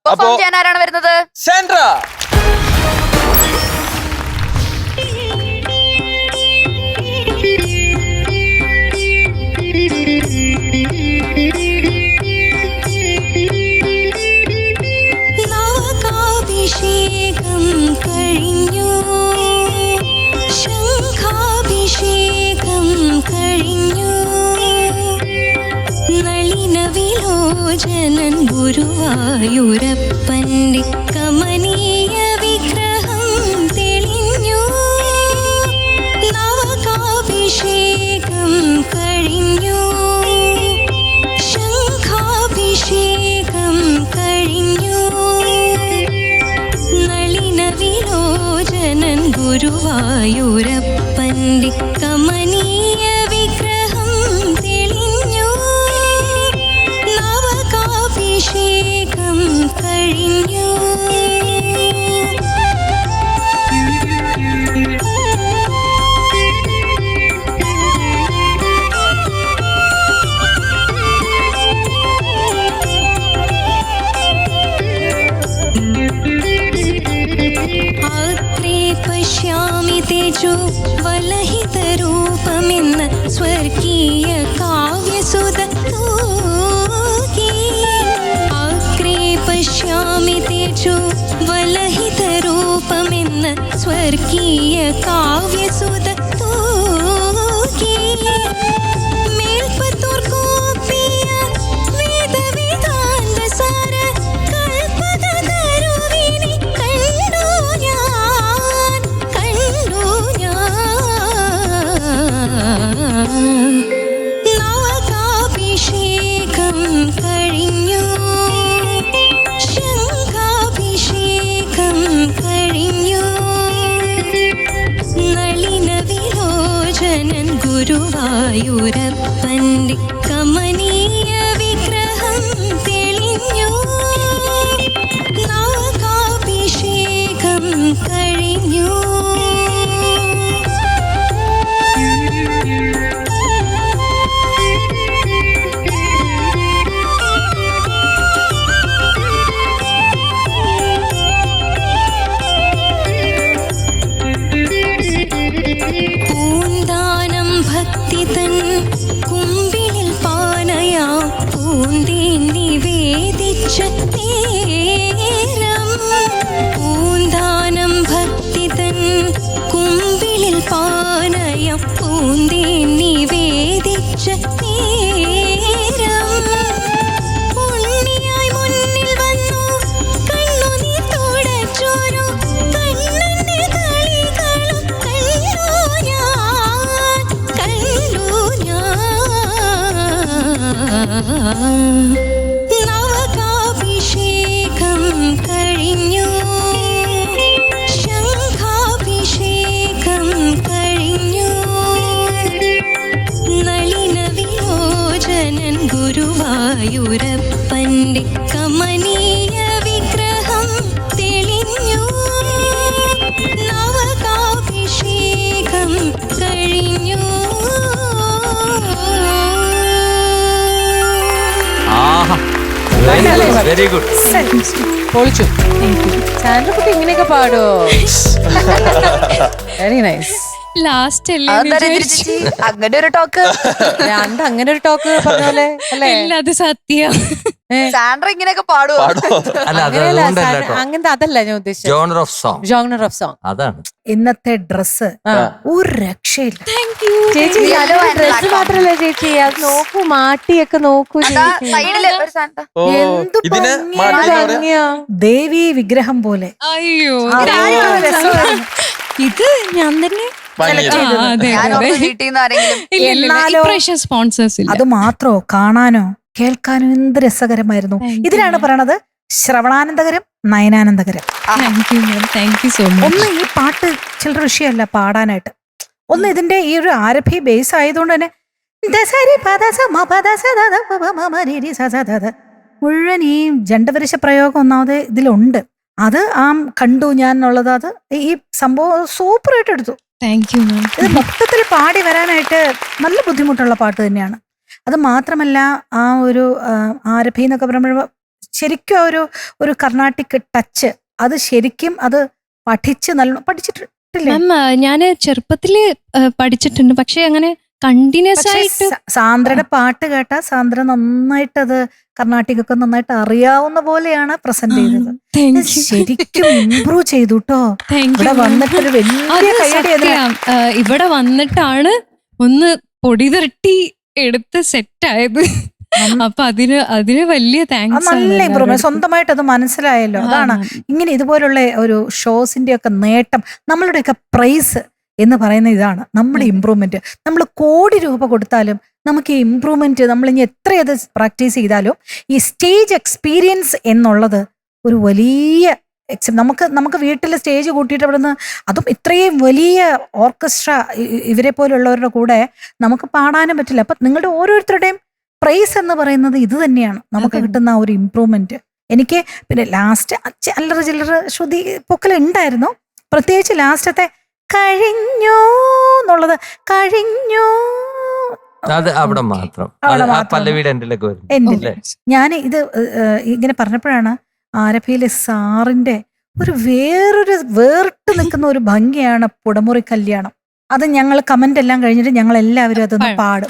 Perform ചെയ്യാൻ ആരാണ് വരുന്നത്? സാൻഡ്ര. നാഗാഭിഷേകം കഴിഞ്ഞു, ശംഖാഭിഷേകം കഴിഞ്ഞു, നളിന വിലോചനൻ ഗുരുവായൂരപ്പന്റെ കമനീയ വിഗ്രഹം തെളിഞ്ഞു. നാഗാഭിഷേകം കഴിഞ്ഞു, ശംഖാഭിഷേകം കഴിഞ്ഞു, നളിന വിലോചനൻ ഗുരുവായൂരപ്പന്റെ കമനീയ വിഗ്രഹം തെളിഞ്ഞു. നവകാഭിഷേകം കഴിഞ്ഞു. അഗ്രേ പശ്യാമി തേജോ വലഹിതരൂപമെന്ന സ്വർഗീയ കാവ്യസുതൂകി. അഗ്രേ പശ്യാമി തേജോ വലഹിതരൂപമെന്ന സ്വർഗീയ കാവ്യസുതൂകി. മേൽപ്പത്തൂർ കോപ്പിയ വേദവേദാന്തസാര കൽപ്പകതരുവിനെ കണ്ടു ഞാൻ, കണ്ടു ഞാൻ. നാഗാഭിഷേകം കഴിഞ്ഞു, ശംഖാഭിഷേകം കഴിഞ്ഞു, നളിന വിലോചനൻ ഗുരുവായൂരപ്പന്റെ കമനീയ വിഗ്രഹം തെളിഞ്ഞു. നാഗാഭിഷേകം കഴിഞ്ഞു. പൂന്താനം ഭക്തി തൻ കുമ്പിളിൽ പാനയാം പൂന്തേൻ നിവേദിച്ച നേരം. പൂന്താനം ഭക്തി തൻ കുമ്പിളിൽ പാനയാം പൂന്തേൻ നിവേദിച്ച നേരം. ഉണ്ണിയായി മുന്നിൽ വന്നു കണ്ണുനീർ തുടച്ചോരു കണ്ണന്റെ കളികളും കണ്ടു ഞാൻ, കണ്ടു ഞാൻ. നാഗാഭിഷേകം കഴിഞ്ഞു, ശംഖാഭിഷേകം കഴിഞ്ഞു, നളിന വിലോചനൻ ഗുരുവായൂരപ്പന്റെ കമനീയ വിഗ്രഹം തെളിഞ്ഞു. നവകാഭിഷേകം കഴിഞ്ഞു. Very good. പൊളിച്ചു. സാൻഡ്രക്കുട്ടി ഇങ്ങനെയൊക്കെ പാടോ? Very nice. ലാസ്റ്റ് അങ്ങനെ ഒരു ടോക്ക്, അങ്ങനെ ഒരു ടോക്ക് പറഞ്ഞ പോലെ അല്ലേ? അത് സത്യം. സാൻഡ്ര ഇങ്ങനെയൊക്കെ പാടുവോ? അങ്ങനത്തെ അതല്ല ഞാൻ ഉദ്ദേശിച്ചത്. Genre of song. Genre of song അതാണ്. ഇന്നത്തെ ഡ്രസ് ഒരു രക്ഷയില്ല ചേച്ചി. ഡ്രസ് മാത്രല്ല ചേച്ചി, അത് നോക്കൂ, മാട്ടിയൊക്കെ നോക്കൂ ചേച്ചി. സൈഡില് ഒരു സാൻഡ്ര എന്ത് ഇതിന് ഭംഗിയാ. ദേവി വിഗ്രഹം പോലെ. അയ്യോ, രസമായിരുന്നു. ഇത് ഞാൻ തന്നെ വീട്ടിൽ നിന്ന് ആരെങ്കിലും സ്പോൺസേഴ്സ്. അത് മാത്രോ കാണാനോ കേൾക്കാനോ എന്ത് രസകരമായിരുന്നു. ഇതിനാണ് പറയണത് ശ്രവണാനന്ദകരം, നയനാനന്ദകരം. Thank you so much. ഒന്ന് ഈ പാട്ട് ചില്ലറ വിഷയമല്ല പാടാനായിട്ട്. ഒന്ന് ഇതിന്റെ ഈ ഒരു ആരഭി ബേസ് ആയതുകൊണ്ട് തന്നെ മുഴുവൻ ഈ ജണ്ടവരിശ പ്രയോഗം ഒന്നാമത് ഇതിലുണ്ട്. അത് കണ്ടു ഞാൻ എന്നുള്ളത്, അത് ഈ സംഭവം സൂപ്പറായിട്ട് എടുത്തു. Thank you ma'am. ഇത് മൊത്തത്തിൽ പാടി വരാനായിട്ട് നല്ല ബുദ്ധിമുട്ടുള്ള പാട്ട് തന്നെയാണ്. അത് മാത്രമല്ല ആ ഒരു ആരഭി എന്നൊക്കെ പറയുമ്പോൾ ശരിക്കും ഒരു കർണാട്ടിക് ടച്ച് അത് ശരിക്കും അത് പഠിച്ചിട്ടില്ലേ? മാം ഞാൻ ചെറുപ്പത്തില് പഠിച്ചിട്ടുണ്ട്, പക്ഷെ അങ്ങനെ കണ്ടിന്യൂസ് പക്ഷേ ആയിട്ട് സാന്ദ്രയുടെ പാട്ട് കേട്ടാ സാന്ദ്ര നന്നായിട്ട് അത് കർണാട്ടിക് ഒക്കെ നന്നായിട്ട് അറിയാവുന്ന പോലെയാണ് പ്രസന്റ് ചെയ്തത്. Thank you. ശരിക്കും ഇംപ്രൂവ് ചെയ്തു കേട്ടോ. താങ്ക് ഇവിടെ യു. വന്നിട്ടൊരു വലിയ കൈയടി ഇവിടെ വന്നിട്ടാണ് ഒന്ന് പൊടി തട്ടി എടുത്ത് സെറ്റ് ആയത്. അപ്പൊ അതിന് വലിയ താങ്ക്സ്. നല്ല ഇമ്പ്രൂവ്മെന്റ്, സ്വന്തമായിട്ട് അത് മനസ്സിലായല്ലോ. അതാണ് ഇങ്ങനെ ഇതുപോലുള്ള ഒരു ഷോസിന്റെ ഒക്കെ നേട്ടം, നമ്മളുടെയൊക്കെ പ്രൈസ് എന്ന് പറയുന്ന ഇതാണ് നമ്മുടെ ഇമ്പ്രൂവ്മെന്റ്. നമ്മൾ കോടി രൂപ കൊടുത്താലും നമുക്ക് ഈ ഇമ്പ്രൂവ്മെന്റ് നമ്മൾ ഇനി എത്രയത് പ്രാക്ടീസ് ചെയ്താലും ഈ സ്റ്റേജ് എക്സ്പീരിയൻസ് എന്നുള്ളത് ഒരു വലിയ നമുക്ക് വീട്ടിൽ സ്റ്റേജ് കൂട്ടിയിട്ട് അവിടുന്ന്, അതും ഇത്രയും വലിയ ഓർക്കസ്ട്ര ഇവരെ പോലുള്ളവരുടെ കൂടെ നമുക്ക് പാടാനും പറ്റില്ല. അപ്പൊ നിങ്ങളുടെ ഓരോരുത്തരുടെയും പ്രൈസ് എന്ന് പറയുന്നത് ഇത് തന്നെയാണ്, നമുക്ക് കിട്ടുന്ന ആ ഒരു ഇമ്പ്രൂവ്മെന്റ്. എനിക്ക് പിന്നെ ലാസ്റ്റ് അല്ലറ ചില്ലറ ശ്രുതി പൊക്കൽ ഉണ്ടായിരുന്നു, പ്രത്യേകിച്ച് ലാസ്റ്റത്തെ കഴിഞ്ഞു എന്നുള്ളത്, കഴിഞ്ഞു അത് അവിടെ മാത്രം പല്ലവിയുടെ എൻ്റെ ഞാൻ ഇത് ഇങ്ങനെ പറഞ്ഞപ്പോഴാണ് ആരഭിയിലെ സാറിന്റെ വേറിട്ട് നിൽക്കുന്ന ഒരു ഭംഗിയാണ് പുടമുറി കല്യാണം. അത് ഞങ്ങൾ കമന്റ് എല്ലാം കഴിഞ്ഞിട്ട് ഞങ്ങൾ എല്ലാവരും അതൊന്ന് പാടും.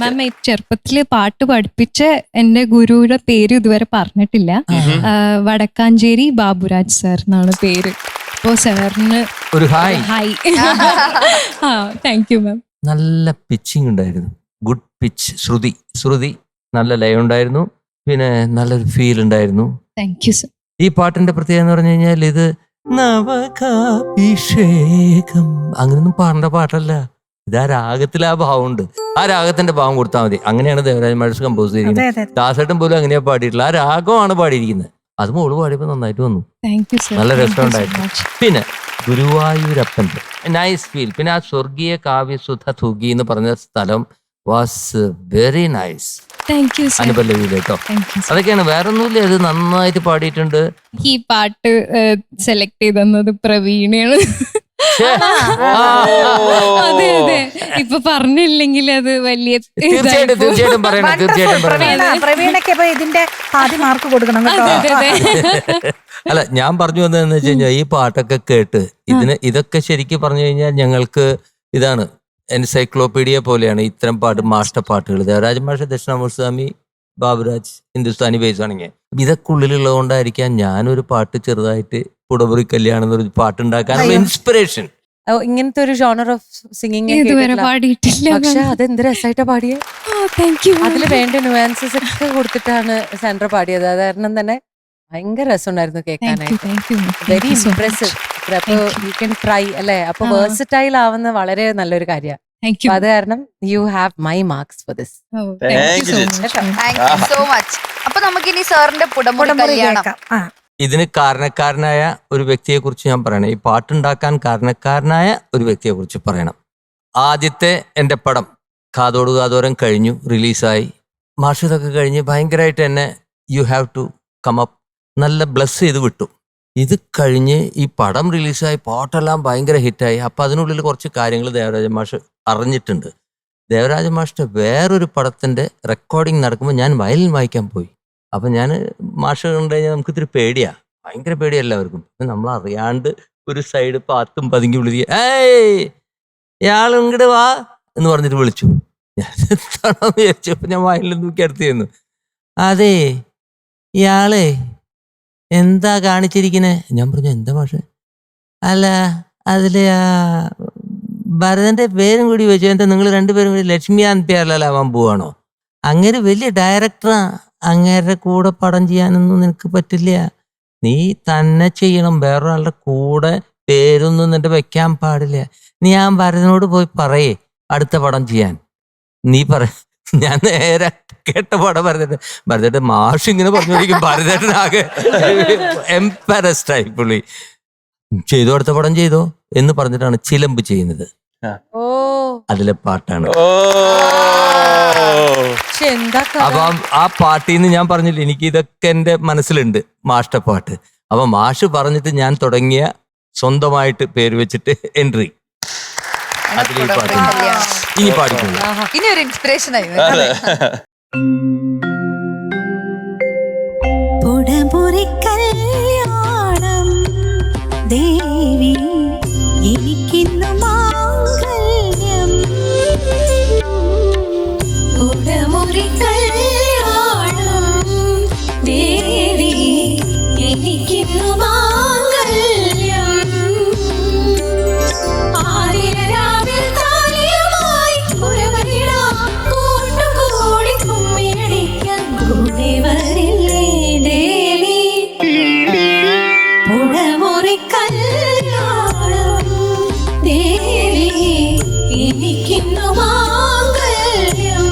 മാം ചെറുപ്പത്തില് പാട്ട് പഠിപ്പിച്ച എന്റെ ഗുരുവിന്റെ പേര് ഇതുവരെ പറഞ്ഞിട്ടില്ല. വടക്കാഞ്ചേരി ബാബുരാജ് സാർ എന്നാണ് പേര്. അപ്പോ സാറിന് ഒരു hi. Hi. Thank you ma'am. നല്ല പിച്ചിങ് ഉണ്ടായിരുന്നു, ഗുഡ് പിച്ച്, ശ്രുതി നല്ല ലയം ഉണ്ടായിരുന്നു, പിന്നെ നല്ലൊരു ഫീൽ ഉണ്ടായിരുന്നു. Thank you sir. ഈ പാട്ടിന്റെ പ്രത്യേകത എന്ന് പറഞ്ഞു കഴിഞ്ഞാൽ ഇത് നവകാഭിഷേകം അങ്ങനൊന്നും പാടേണ്ട പാട്ടല്ല. ഇത് ആ രാഗത്തിൽ ആ ഭാവമുണ്ട്, ആ രാഗത്തിന്റെ ഭാവം കൊടുത്താൽ മതി. അങ്ങനെയാണ് ദേവരാജ മാഷ് കമ്പോസ് ചെയ്തിരിക്കുന്നത്. ദാസേട്ടൻ പോലും അങ്ങനെയാ പാടിയിട്ടുള്ള, ആ രാഗമാണ് പാടിയിരിക്കുന്നത്. അത് മോള് പാടിയപ്പോ നന്നായിട്ട് വന്നു, നല്ല രസമുണ്ടായിരുന്നു. പിന്നെ ഗുരുവായൂരപ്പന്റെ നൈസ് ഫീൽ. പിന്നെ ആ സ്വർഗീയ കാവ്യസുധ തുകി എന്ന് പറഞ്ഞ സ്ഥലം വാസ് വെരി നൈസ്. അനുപല്ലവിയില് കേട്ടോ. അതൊക്കെയാണ്, വേറൊന്നുമില്ല. അത് നന്നായിട്ട് പാടിയിട്ടുണ്ട്. ഈ പാട്ട് സെലക്ട് ചെയ്തത് പ്രവീണയാണ്. അതെ അതെ, ഇപ്പൊ പറഞ്ഞില്ലെങ്കിൽ അത് വലിയ തീർച്ചയായിട്ടും പറയണം. പ്രവീണയ്ക്ക് ഇതിന്റെ ആദ്യ മാർക്ക് കൊടുക്കണം കേട്ടോ. അല്ല, ഞാൻ പറഞ്ഞു വന്നതെന്ന് വെച്ച് കഴിഞ്ഞാൽ ഈ പാട്ടൊക്കെ കേട്ട് ഇതൊക്കെ ശരിക്കും പറഞ്ഞു കഴിഞ്ഞാൽ ഞങ്ങൾക്ക് ഇതാണ് എൻസൈക്ലോപീഡിയ പോലെയാണ് ഇത്തരം മാഷ്ട പാട്ടുകൾ. ദേവരാജ മാഷ, ദക്ഷിണാമൂർത്തി, ബാബുരാജ് ഹിന്ദുസ്ഥാനി ബേസ് ആണെങ്കിൽ ഇതൊക്കെ ഉള്ളിലുള്ളത് കൊണ്ടായിരിക്കാം ഞാനൊരു പാട്ട് ചെറുതായിട്ട് പുടമുറി കല്യാണം എന്നൊരു പാട്ടുണ്ടാക്കാനുള്ള ഇൻസ്പിറേഷൻ. ഇങ്ങനത്തെ ഒരു ജോണർ ഓഫ് സിംഗിങ് ഇതുവരെ പാടിയിട്ടില്ല, പക്ഷെ അത് എന്ത് രസമായിട്ടാ പാടിയത്. അതിൽ വേണ്ട ന്യൂവാൻസസ് ഒക്കെ കൊടുത്തിട്ടാണ് സാൻഡ്ര പാടിയത്. അത് കാരണം തന്നെ ഭയങ്കര രസമുണ്ടായിരുന്നു കേൾക്കാനായിട്ട്. Very impressive. അപ്പൊ യു ക്യാൻ ട്രൈ അല്ലേ. അപ്പൊ വേഴ്സറ്റൈൽ ആവുന്ന വളരെ നല്ലൊരു കാര്യമാണ്. അത് കാരണം you have my marks for this. So much. അപ്പൊ നമുക്ക് ഇനി സാറിന്റെ പുടമുറി കല്യാണം. ഇതിന് കാരണക്കാരനായ ഒരു വ്യക്തിയെ കുറിച്ച് ഞാൻ പറയണം. ഈ പാട്ടുണ്ടാക്കാൻ കാരണക്കാരനായ ഒരു വ്യക്തിയെ കുറിച്ച് പറയണം. ആദ്യത്തെ എൻ്റെ പടം കാതോട് കാതോരം കഴിഞ്ഞു, റിലീസായി. മാഷ് ഇതൊക്കെ കഴിഞ്ഞ് ഭയങ്കരമായിട്ട് എന്നെ you have to come up നല്ല ബ്ലസ് ചെയ്ത് വിട്ടു. ഇത് കഴിഞ്ഞ് ഈ പടം റിലീസായി, പാട്ടെല്ലാം ഭയങ്കര ഹിറ്റായി. അപ്പം അതിനുള്ളിൽ കുറച്ച് കാര്യങ്ങൾ ദേവരാജ മാഷ് അറിഞ്ഞിട്ടുണ്ട്. ദേവരാജ മാഷിന്റെ വേറൊരു പടത്തിന്റെ റെക്കോർഡിങ് നടക്കുമ്പോൾ ഞാൻ വയലിൻ വായിക്കാൻ പോയി. അപ്പം ഞാൻ മാഷ് കണ്ടു കഴിഞ്ഞാൽ നമുക്ക് ഇത്തിരി പേടിയാ, ഭയങ്കര പേടിയാ എല്ലാവർക്കും. നമ്മൾ അറിയാണ്ട് ഒരു സൈഡ് പാത്തും പതുങ്ങി വിളിക്കുക, ഏയ് ഇയാൾ ഇങ്ങോട്ട് വാ എന്ന് പറഞ്ഞിട്ട് വിളിച്ചു. ഞാൻ എന്താണോ വിചാരിച്ചപ്പോൾ ഞാൻ വയലിൽ നോക്കി അടുത്ത് ചെന്നു. അതെ, ഇയാളെ എന്താ കാണിച്ചിരിക്കണേ? ഞാൻ പറഞ്ഞു, എന്താ മാഷെ? അല്ല, അതില് ഭരതന്റെ പേരും കൂടി വെച്ചു. എന്താ നിങ്ങൾ രണ്ടുപേരും കൂടി ലക്ഷ്മികാന്ത് പേരിലാവാൻ പോവാണോ? അങ്ങനെ വലിയ ഡയറക്ടറാ, അങ്ങേരുടെ കൂടെ പടം ചെയ്യാനൊന്നും നിനക്ക് പറ്റില്ല. നീ തന്നെ ചെയ്യണം, വേറൊരാളുടെ കൂടെ പേരൊന്നും നിന്റെ വെക്കാൻ പാടില്ല. നീ ആ ഭരതനോട് പോയി പറയേ അടുത്ത പടം ചെയ്യാൻ. നീ പറ. ഞാൻ നേരെ കേട്ട പടം ഭരതേട്ടൻ മാഷ് ഇങ്ങനെ പറഞ്ഞോണ്ടിരിക്കും. ഭരതേട്ടനാകെ എംപാരസ്ഡായി. പുള്ളി ചെയ്തോ, അടുത്ത പടം ചെയ്തോ എന്ന് പറഞ്ഞിട്ടാണ് ചിലമ്പ് ചെയ്യുന്നത്. അതിലെ പാട്ടാണ്. അപ്പം ആ പാട്ടിൽ നിന്ന് ഞാൻ പറഞ്ഞില്ല, എനിക്ക് ഇതൊക്കെ എൻ്റെ മനസ്സിലുണ്ട്, മാഷ്ട പാട്ട്. അപ്പൊ മാഷ് പറഞ്ഞിട്ട് ഞാൻ തുടങ്ങിയ സ്വന്തമായിട്ട് പേര് വെച്ചിട്ട് എൻട്രി അതിൽ ഈ പാട്ട് ഇനി പാടിക്കുന്നു. ഇനി ഒരു ഇൻസ്പിറേഷൻ ആയി. പുടമുറി കല്യാണം ദേവി എനിക്കിന്നു മാംഗല്യം പുടമുറി കല്യാണം ദേവി എനിക്കിന്നു മാംഗല്യം ആതിരരാവിൽ താലിയുമായി പുറവരിടാം കൂട്ടുകൂടി കുമ്മിയടിക്കാൻ കൂടെ വരില്ലേ ദേവി പുടമുറി കല്യാണം ദേവി എനിക്കിന്നു മാംഗല്യം.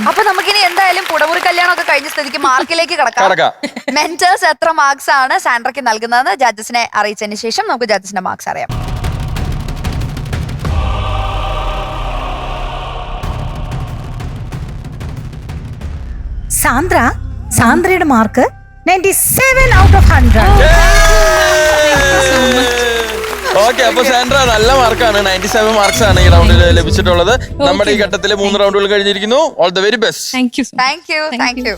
അപ്പൊ നമുക്കിനി എന്തായാലും പുടമുറി കല്യാണം ഒക്കെ കഴിഞ്ഞ സ്ഥിതിക്ക് മാർക്കിലേക്ക് കടക്കാം. മെന്റേഴ്സ് എത്ര മാർക്സ് ആണ് സാൻഡ്രയ്ക്ക് നൽകുന്നതെന്ന് ജഡ്ജസിനെ അറിയിച്ചതിന് ശേഷം നമുക്ക് ജഡ്ജസിന്റെ മാർക്സ് അറിയാം. സാന്ദ്രയുടെ മാർക്ക് 97 ഔട്ട് ഓഫ് 100. ഓക്കെ, അപ്പൊ സാൻഡ്ര നല്ല മാർക്കാണ്. 97 മാർക്സ് ആണ് ഈ റൗണ്ടിൽ ലഭിച്ചിട്ടുള്ളത്. നമ്മുടെ ഈ ഘട്ടത്തിൽ 3 റൗണ്ടുകൾ കഴിഞ്ഞിരിക്കുന്നു. All the very best. Thank you thank you.